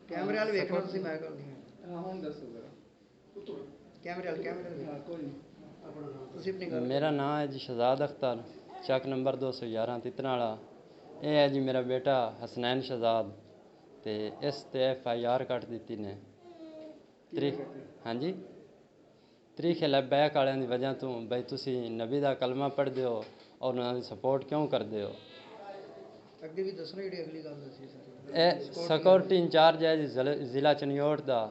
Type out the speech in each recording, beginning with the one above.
कैमरे वाले देखना तुसी मैं कर नहीं हां हुन दसो जरा कैमरे वाले हां कोई तुसी अपनी गल मेरा नाम है जी शहजाद अख्तर चक नंबर 211 तितनाला ये है जी मेरा बेटा हसनैन शहजाद ते इस ते FIR कट दी ने हाँ जी तरीके बैक वाले की वजह तो बई तुसी नबी का कलमा पढ़ते हो और उन्होंने सपोर्ट क्यों करते हो अगे भी दसना जी अगली गल दसी सिक्योरिटी इंचार्ज है जी जिला चनियोट का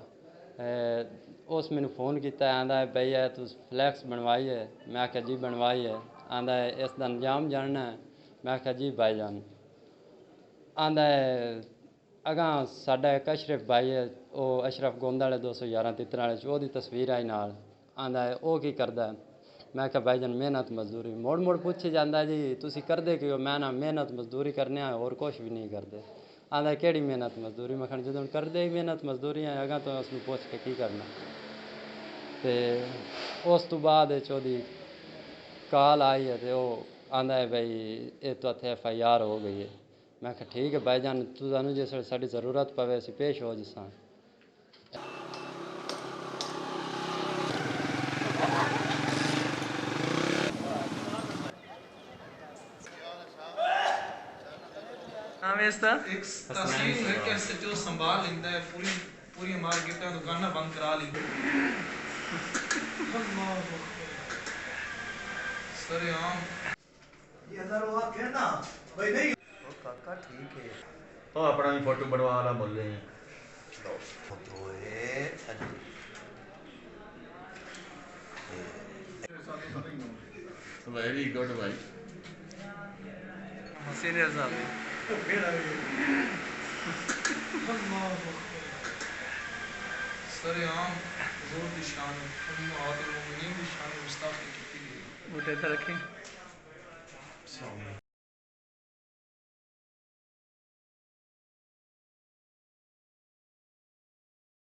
उस मैंने फ़ोन किया आंदा है बई है तुस फ्लैक्स बनवाई है मैं आख्या जी बनवाई है आंदा है इसका अंजाम जानना है मैं आख्या जी भाईजान आंदा है अगां साडा एक अशरफ भाई है वो अशरफ गोंद वाले 211 तितर वाले वो तस्वीर आई नाल आंदा है वो की करदा है मैं क्या भाईजान मेहनत मजदूरी मोड़ मोड़ पूछी जाता जी तुसी करदे कि मैं ना मेहनत मजदूरी करने और कुछ भी नहीं करते आंदा केड़ी मेहनत मजदूरी मैं खन जो करदे ही मेहनत मजदूरी है अगा तो उसमें पूछ के की करना तो उस तो बाद ओदी काल आई है तो आंदा है भाई ये तो इत्थे FIR हो गई है मैं कहा ठीक है भाईजान तुसानू जिस साड़ी ज़रूरत पवे असीं पेश हो जिसां नाम है इसका एक तस्लीम है कैसे जो संभाल लेता है पूरी पूरी मार्केट का दुकान बंद करा ली सर यहाँ ये अगर वो आप कहना भाई नहीं वो काका ठीक है तो अपना भी फोटो बनवा वाला बोल रहे हैं फोटो है वेरी गुड भाई सीनियर साहब सर यहाँ जोर निशान हम और मुमिनीन निशान मुस्ताफी की बूटे रखें